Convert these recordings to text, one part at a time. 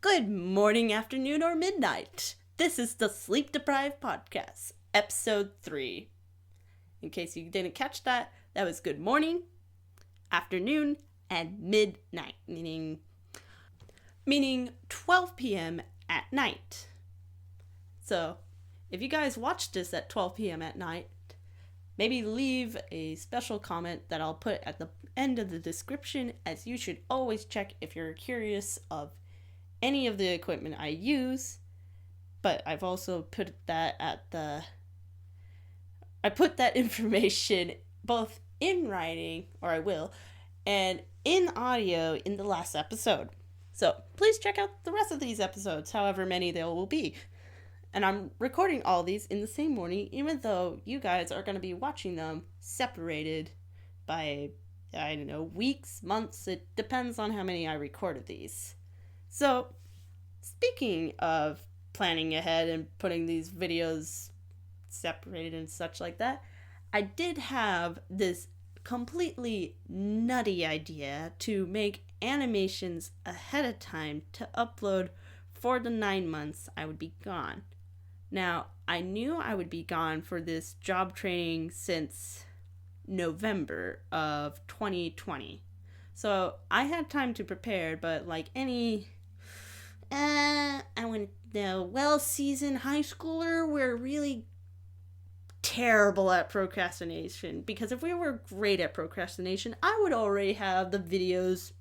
Good morning, afternoon, or midnight. This is the Sleep Deprived Podcast, Episode 3. In case you didn't catch that, that was good morning, afternoon, and midnight, meaning 12 p.m. at night. So, if you guys watched this at 12 p.m. at night, maybe leave a special comment that I'll put at the end of the description, as you should always check if you're curious of any of the equipment I use. But I've also put that I put that information both in writing, or I will, and in audio in the last episode. So please check out the rest of these episodes, however many there will be. And I'm recording all these in the same morning, even though you guys are going to be watching them separated by, I don't know, weeks, months. It depends on how many I recorded these. So, speaking of planning ahead and putting these videos separated and such like that, I did have this completely nutty idea to make animations ahead of time to upload for the 9 months I would be gone. Now, I knew I would be gone for this job training since November of 2020. So I had time to prepare, but like any well-seasoned high schooler, we're really terrible at procrastination. Because if we were great at procrastination, I would already have the videos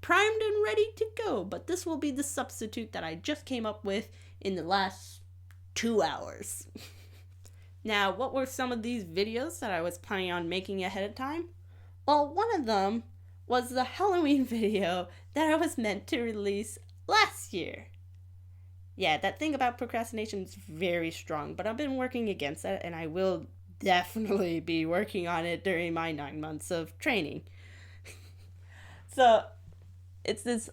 primed and ready to go. But this will be the substitute that I just came up with in the last 2 hours. Now, what were some of these videos that I was planning on making ahead of time? Well, one of them was the Halloween video that I was meant to release last year. Yeah, that thing about procrastination is very strong, but I've been working against it, and I will definitely be working on it during my 9 months of training. So, it's this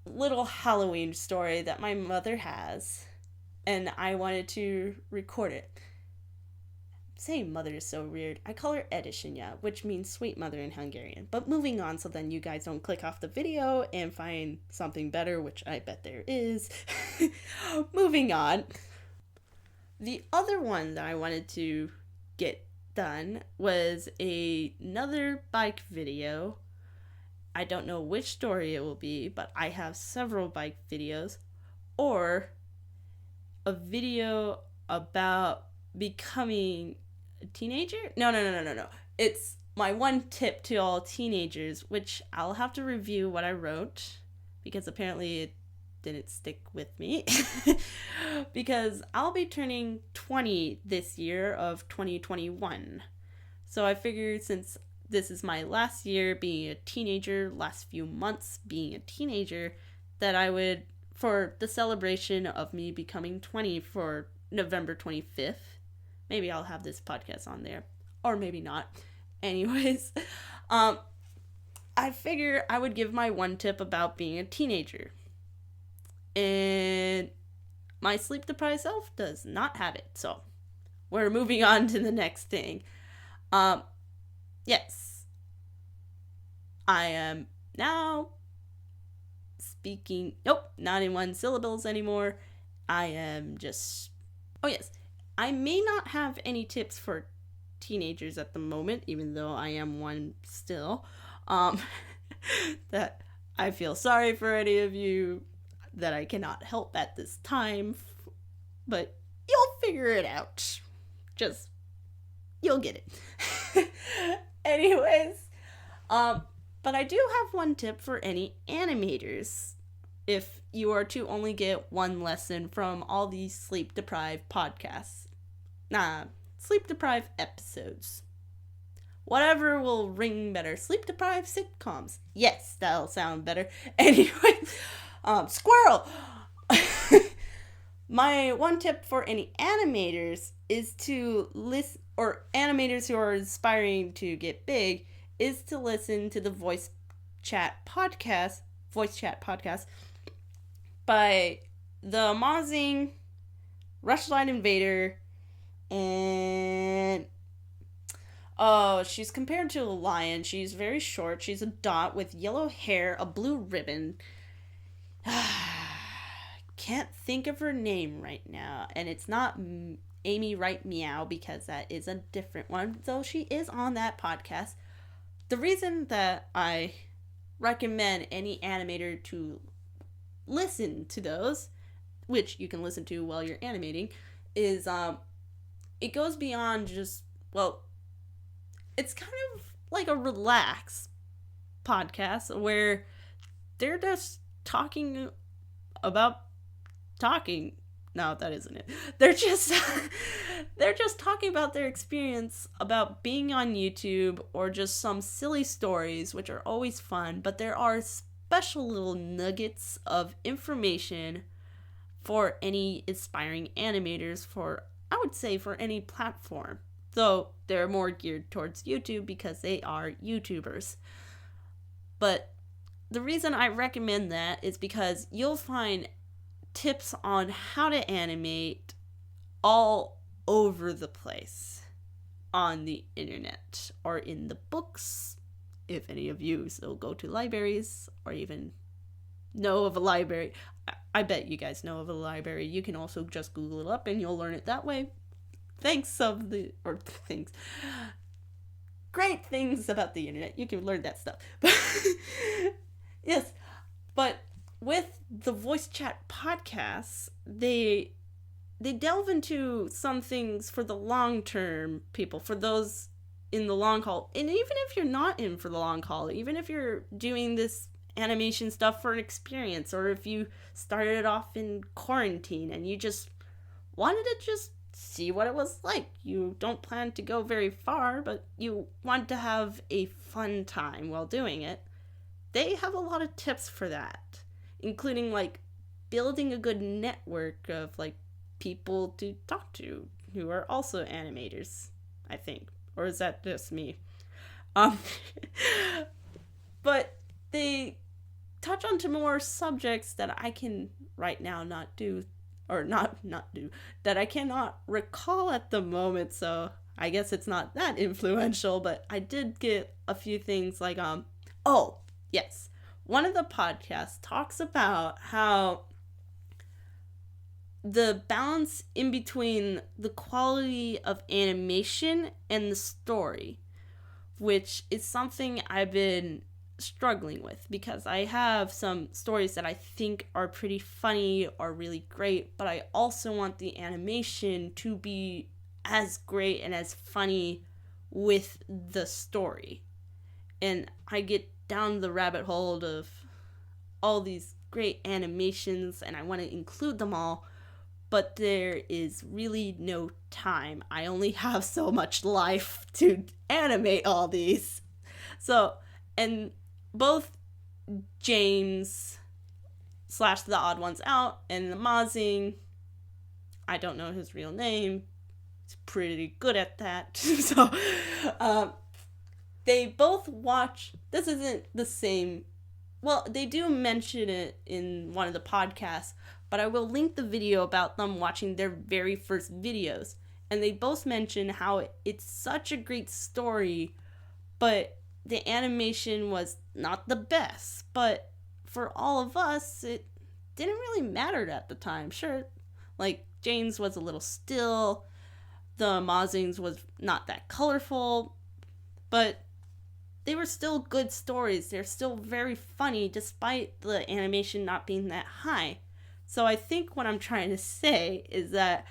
little Halloween story that my mother has, and I wanted to record it. Saying mother is so weird. I call her Edishinya, which means sweet mother in Hungarian. But moving on, so then you guys don't click off the video and find something better, which I bet there is. Moving on. The other one that I wanted to get done was another bike video. I don't know which story it will be, but I have several bike videos. Or a video about becoming a teenager? No. It's my one tip to all teenagers, which I'll have to review what I wrote, because apparently it didn't stick with me. Because I'll be turning 20 this year of 2021. So I figured, since this is my last year being a teenager, last few months being a teenager, that I would, for the celebration of me becoming 20 for November 25th, maybe I'll have this podcast on there, or maybe not. Anyways, I figure I would give my one tip about being a teenager. And my sleep deprived self does not have it, so we're moving on to the next thing. Yes, I am now speaking, not in one syllables anymore. I am just, I may not have any tips for teenagers at the moment, even though I am one still. That I feel sorry for any of you that I cannot help at this time, but you'll figure it out. You'll get it. Anyways, but I do have one tip for any animators. If you are to only get one lesson from all these sleep deprived podcasts. Sleep deprived episodes. Whatever will ring better. Sleep deprived sitcoms. Yes, that'll sound better. Anyway, squirrel! My one tip for any animators is to listen, or animators who are aspiring to get big, is to listen to the voice chat podcast by the Amazing, Rushline Invader, and she's compared to a lion. She's very short. She's a dot with yellow hair, a blue ribbon. can't think of her name right now, and it's not Amy Wright Meow, because that is a different one, though she is on that podcast. The reason that I recommend any animator to listen to those, which you can listen to while you're animating, is it goes beyond just, well, it's kind of like a relaxed podcast where they're just talking about talking. No, that isn't it. They're just talking about their experience about being on YouTube, or just some silly stories, which are always fun, but there are special little nuggets of information for any aspiring animators, for, I would say, for any platform. Though they're more geared towards YouTube because they are YouTubers. But the reason I recommend that is because you'll find tips on how to animate all over the place on the internet or in the books, if any of you still go to libraries or even know of a library. I bet you guys know of a library. You can also just Google it up and you'll learn it that way. Great things about the internet. You can learn that stuff. Yes, but with the voice chat podcasts, they delve into some things for the long-term people, for those in the long haul. And even if you're not in for the long haul, even if you're doing this animation stuff for an experience, or if you started off in quarantine and you just wanted to just see what it was like. You don't plan to go very far, but you want to have a fun time while doing it. They have a lot of tips for that, including like building a good network of like people to talk to who are also animators, I think. Or is that just me? But they touch on to more subjects that I can right now not do, or not do, that I cannot recall at the moment, so I guess it's not that influential, but I did get a few things like, oh, yes, one of the podcasts talks about how the balance in between the quality of animation and the story, which is something I've been struggling with, because I have some stories that I think are pretty funny or really great, but I also want the animation to be as great and as funny with the story. And I get down the rabbit hole of all these great animations and I want to include them all, but there is really no time. I only have so much life to animate all these. So, and both James / The Odd Ones Out and the Mazing, I don't know his real name, he's pretty good at that. So, they both watch, this isn't the same, well, they do mention it in one of the podcasts, but I will link the video about them watching their very first videos. And they both mention how it's such a great story, but the animation was not the best. But for all of us, it didn't really matter at the time. Sure, like, Jane's was a little still, the Mazing's was not that colorful, but they were still good stories. They're still very funny despite the animation not being that high. So I think what I'm trying to say is that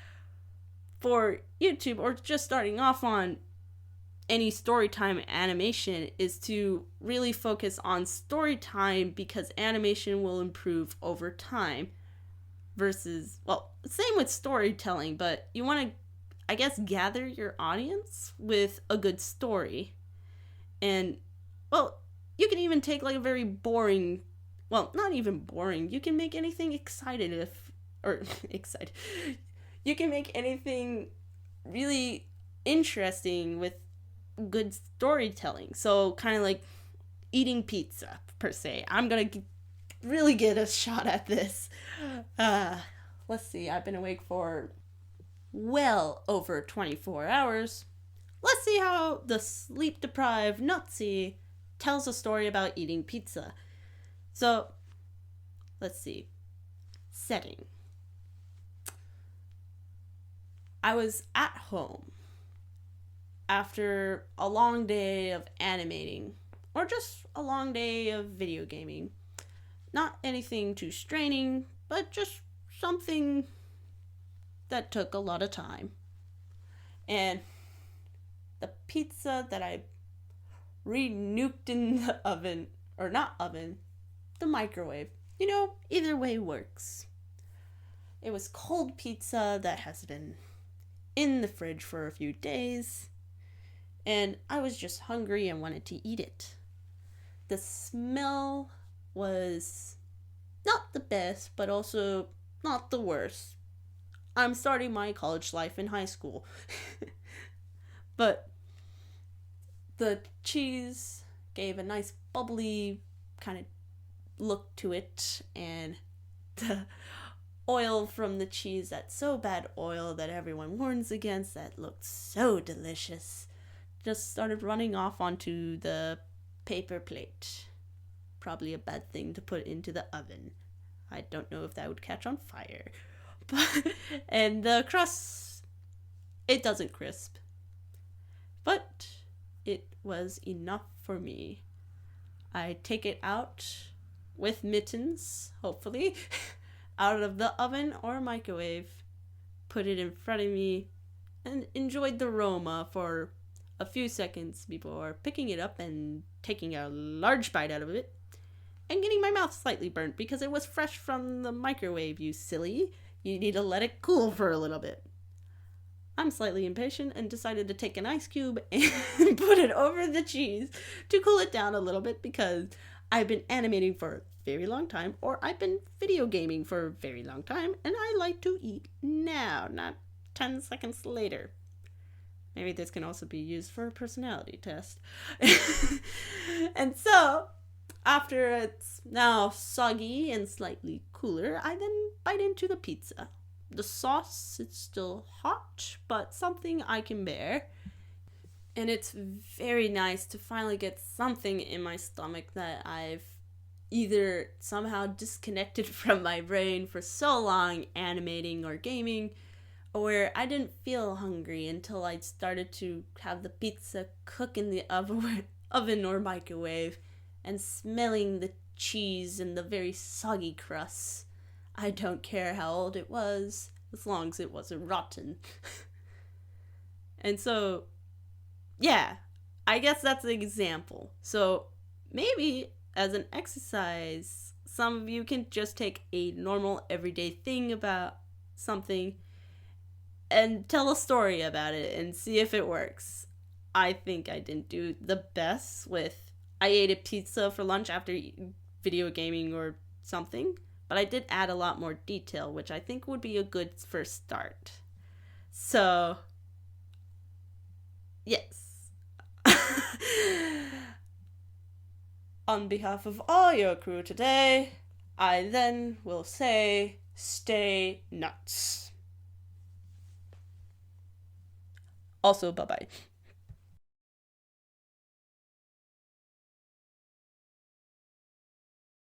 for YouTube, or just starting off on any storytime animation, is to really focus on storytime, because animation will improve over time. Versus, well, same with storytelling, but you want to, I guess, gather your audience with a good story. And, well, you can even take like a very boring, well, not even boring, you can make anything excited excited. You can make anything really interesting with good storytelling. So kind of like eating pizza, per se. I'm going to really get a shot at this. Let's see, I've been awake for well over 24 hours. Let's see how the Sleep Deprived nutise tells a story about eating pizza. So, let's see. Setting. I was at home after a long day of animating, or just a long day of video gaming. Not anything too straining, but just something that took a lot of time. And the pizza that I re-nuked in the oven, or not oven, the microwave. Either way works. It was cold pizza that has been in the fridge for a few days, and I was just hungry and wanted to eat it. The smell was not the best, but also not the worst. I'm starting my college life in high school. But the cheese gave a nice bubbly kind of look to it, and the oil from the cheese, that so bad oil that everyone warns against, that looked so delicious, just started running off onto the paper plate. Probably a bad thing to put into the oven. I don't know if that would catch on fire. And the crust, it doesn't crisp. But it was enough for me. I take it out with mittens, hopefully, out of the oven or microwave, put it in front of me, and enjoyed the aroma for a few seconds before picking it up and taking a large bite out of it, and getting my mouth slightly burnt because it was fresh from the microwave, you silly. You need to let it cool for a little bit. I'm slightly impatient and decided to take an ice cube and put it over the cheese to cool it down a little bit, because I've been animating for a very long time, or I've been video gaming for a very long time, and I like to eat now, not 10 seconds later. Maybe this can also be used for a personality test. And so, after it's now soggy and slightly cooler, I then bite into the pizza. The sauce, it's still hot, but something I can bear. And it's very nice to finally get something in my stomach that I've either somehow disconnected from my brain for so long animating or gaming, or where I didn't feel hungry until I started to have the pizza cook in the oven or microwave, and smelling the cheese and the very soggy crust. I don't care how old it was, as long as it wasn't rotten. And so, yeah, I guess that's an example. So maybe as an exercise, some of you can just take a normal everyday thing about something and tell a story about it and see if it works. I think I didn't do the best with, I ate a pizza for lunch after video gaming or something, but I did add a lot more detail, which I think would be a good first start. So, yes. On behalf of all your crew today, I then will say, stay nuts. Also, bye-bye.